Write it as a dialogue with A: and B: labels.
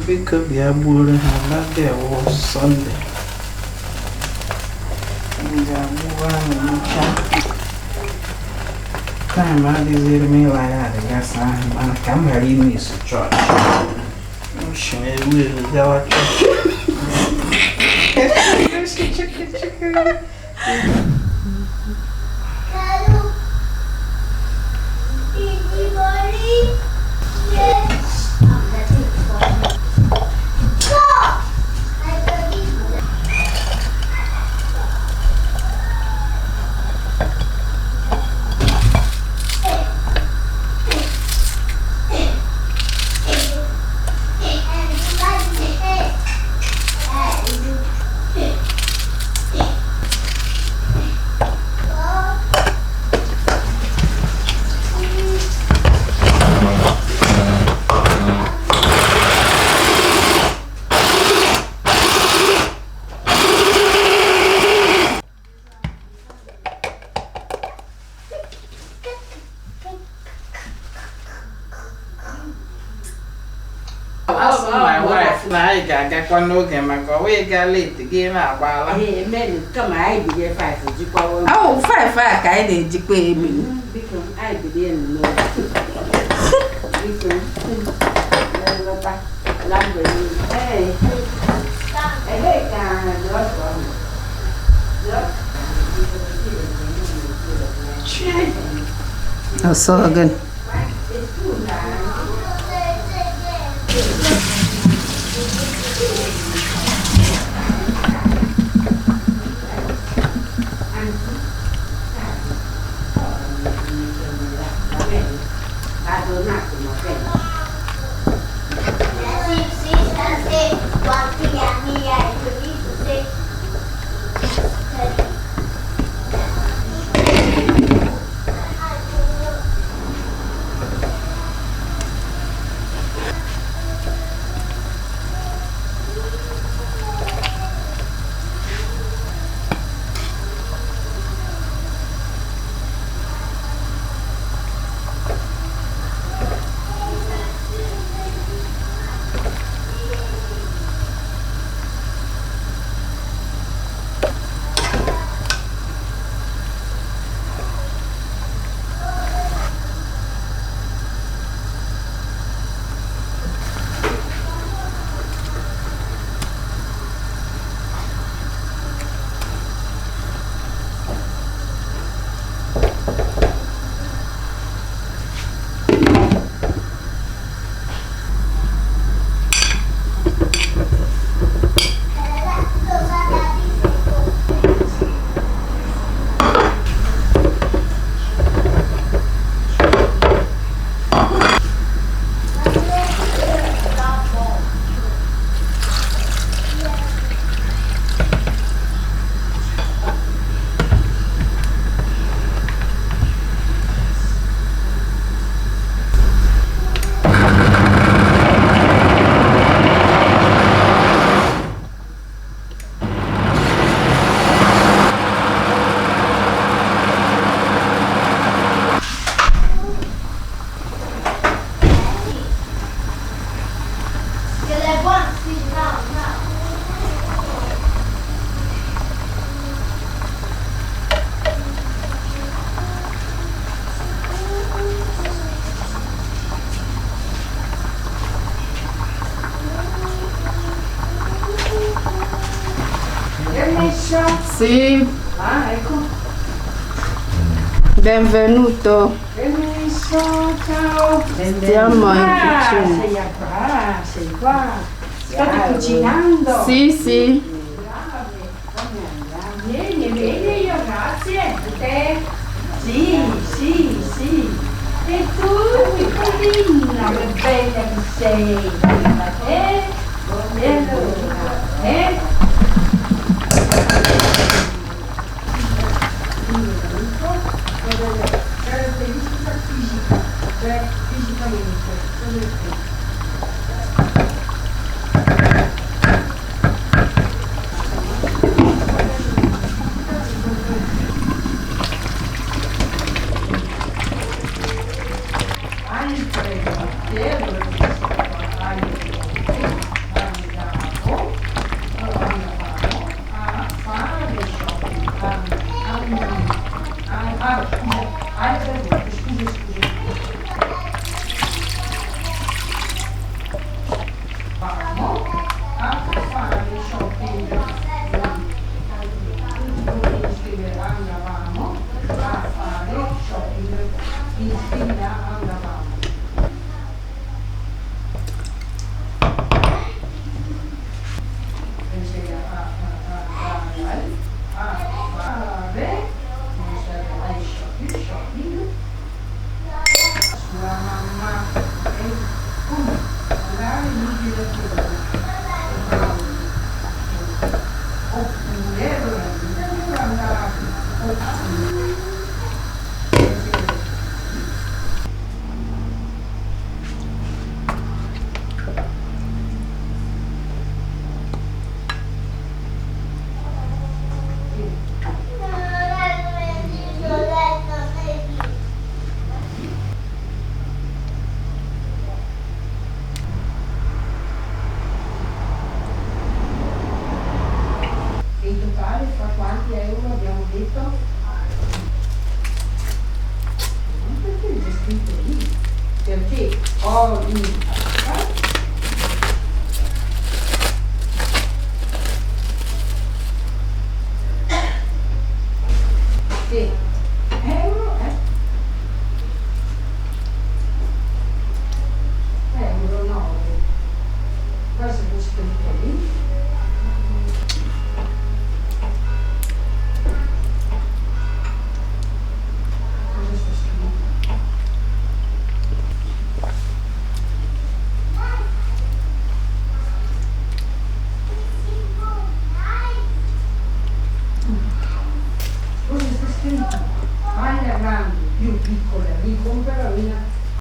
A: Because the abu had there was Sunday. And time I did me like that. I guess I'm carrying me to church. I'm sure we'll go at church. I got one no game. I go away, got late to get out while I men come. I be there 5 to go. Oh, 5 I did to pay me because I didn't know. Oh, so good. Sì. Benvenuto. Ciao.
B: Stiamo in cucina.
A: Sei qua, sei qua. State cucinando?
B: Sì, sì.
A: Bene, bene, io grazie. E te? Sì, sì, sì. E tu, piccolina, che bella che sei. E allora, caratteristica fisica, cioè fisicamente. In totale fra quanti euro abbiamo detto? Non perché c'è scritto lì? Perché ho che euro euro 9. Questo è scritto lì. Cosa sta scritto? Maglia grande più piccola, li compra